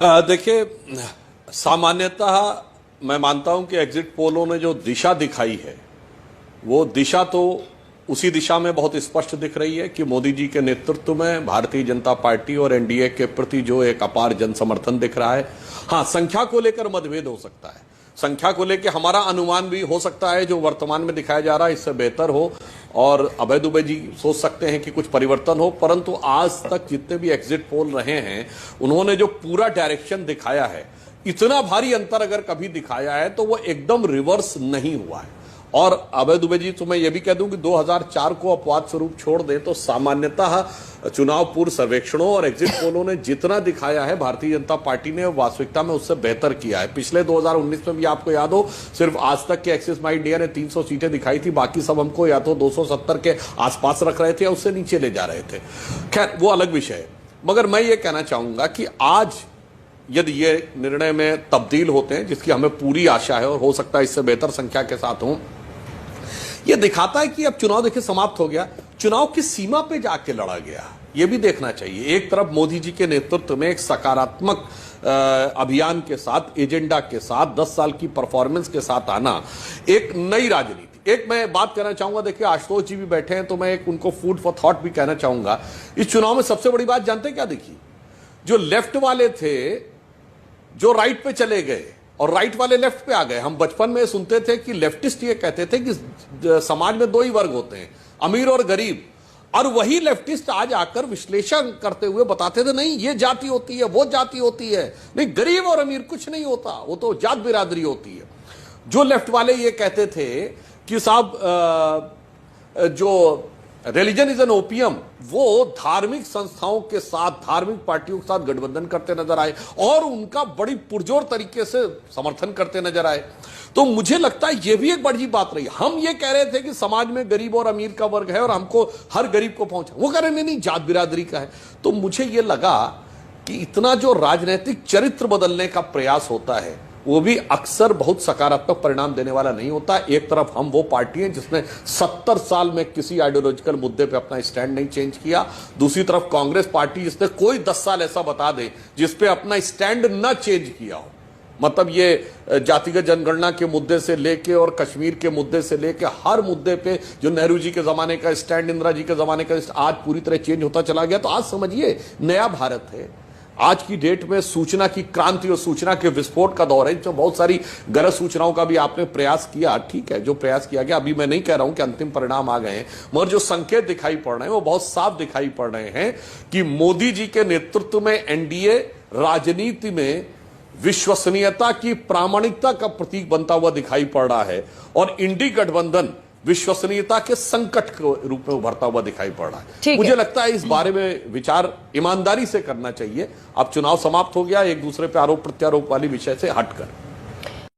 देखिए, सामान्यतः मैं मानता हूं कि एग्जिट पोलों ने जो दिशा दिखाई है वो दिशा तो उसी दिशा में बहुत स्पष्ट दिख रही है कि मोदी जी के नेतृत्व में भारतीय जनता पार्टी और एनडीए के प्रति जो एक अपार जन समर्थन दिख रहा है। हाँ, संख्या को लेकर मतभेद हो सकता है, संख्या को लेकर हमारा अनुमान भी हो सकता है जो वर्तमान में दिखाया जा रहा है इससे बेहतर हो, और अभय दुबे जी सोच सकते हैं कि कुछ परिवर्तन हो, परंतु आज तक जितने भी एग्जिट पोल रहे हैं उन्होंने जो पूरा डायरेक्शन दिखाया है, इतना भारी अंतर अगर कभी दिखाया है तो वो एकदम रिवर्स नहीं हुआ है। और अभय दुबे जी, तो मैं ये भी कह दूं कि 2004 को अपवाद स्वरूप छोड़ दें तो सामान्यतः चुनाव पूर्व सर्वेक्षणों और एग्जिट पोलों ने जितना दिखाया है भारतीय जनता पार्टी ने वास्तविकता में उससे बेहतर किया है। पिछले 2019 में भी आपको याद हो, सिर्फ आज तक के एक्सिस माई इंडिया ने 300 सीटें दिखाई थी, बाकी सब हमको या तो 270 के आसपास रख रहे थे या उससे नीचे ले जा रहे थे। खैर, वो अलग विषय है। मगर मैं ये कहना चाहूंगा कि आज यदि ये निर्णय में तब्दील होते हैं, जिसकी हमें पूरी आशा है और हो सकता है इससे बेहतर संख्या के साथ हो, ये दिखाता है कि अब चुनाव देखिए समाप्त हो गया, चुनाव की सीमा पे जाके लड़ा गया, ये भी देखना चाहिए। एक तरफ मोदी जी के नेतृत्व में एक सकारात्मक अभियान के साथ, एजेंडा के साथ, 10 साल की परफॉर्मेंस के साथ आना, एक नई राजनीति। एक मैं बात कहना चाहूंगा, देखिए आशुतोष जी भी बैठे हैं तो मैं एक उनको फूड फॉर थॉट भी कहना चाहूंगा। इस चुनाव में सबसे बड़ी बात जानते हैं क्या दिखी? जो लेफ्ट वाले थे जो राइट पे चले गए और राइट वाले लेफ्ट पे आ गए। हम बचपन में सुनते थे कि लेफ्टिस्ट ये कहते थे कि समाज में दो ही वर्ग होते हैं, अमीर और गरीब, और वही लेफ्टिस्ट आज आकर विश्लेषण करते हुए बताते थे नहीं ये जाति होती है, वो जाति होती है, नहीं गरीब और अमीर कुछ नहीं होता, वो तो जात बिरादरी होती है। जो लेफ्ट वाले ये कहते थे कि साहब जो रिलीजन इज एन ओपियम, वो धार्मिक संस्थाओं के साथ, धार्मिक पार्टियों के साथ गठबंधन करते नजर आए और उनका बड़ी पुरजोर तरीके से समर्थन करते नजर आए। तो मुझे लगता है ये भी एक बड़ी बात रही। हम ये कह रहे थे कि समाज में गरीब और अमीर का वर्ग है और हमको हर गरीब को पहुंचा, वो कह रहे नहीं जात बिरादरी का है। तो मुझे ये लगा कि इतना जो राजनीतिक चरित्र बदलने का प्रयास होता है वो भी अक्सर बहुत सकारात्मक परिणाम देने वाला नहीं होता। एक तरफ हम वो पार्टी हैं जिसने 70 साल में किसी आइडियोलॉजिकल मुद्दे पे अपना स्टैंड नहीं चेंज किया, दूसरी तरफ कांग्रेस पार्टी जिसने कोई 10 साल ऐसा बता दे जिसपे अपना स्टैंड न चेंज किया हो। मतलब ये जातिगत जनगणना के मुद्दे से लेके और कश्मीर के मुद्दे से लेके हर मुद्दे पे जो नेहरू जी के जमाने का स्टैंड, इंदिरा जी के जमाने का आज पूरी तरह चेंज होता चला गया। तो आज समझिए नया भारत है। आज की डेट में सूचना की क्रांति और सूचना के विस्फोट का दौर है, जो बहुत सारी गलत सूचनाओं का भी आपने प्रयास किया, ठीक है, जो प्रयास किया गया, अभी मैं नहीं कह रहा हूं कि अंतिम परिणाम आ गए हैं, मगर जो संकेत दिखाई पड़ रहे हैं वो बहुत साफ दिखाई पड़ रहे हैं कि मोदी जी के नेतृत्व में एनडीए राजनीति में विश्वसनीयता की, प्रामाणिकता का प्रतीक बनता हुआ दिखाई पड़ रहा है और इंडी गठबंधन विश्वसनीयता के संकट के रूप में उभरता हुआ दिखाई पड़ रहा है। मुझे लगता है इस बारे में विचार ईमानदारी से करना चाहिए। अब चुनाव समाप्त हो गया, एक दूसरे पे आरोप प्रत्यारोप वाली विषय से हटकर।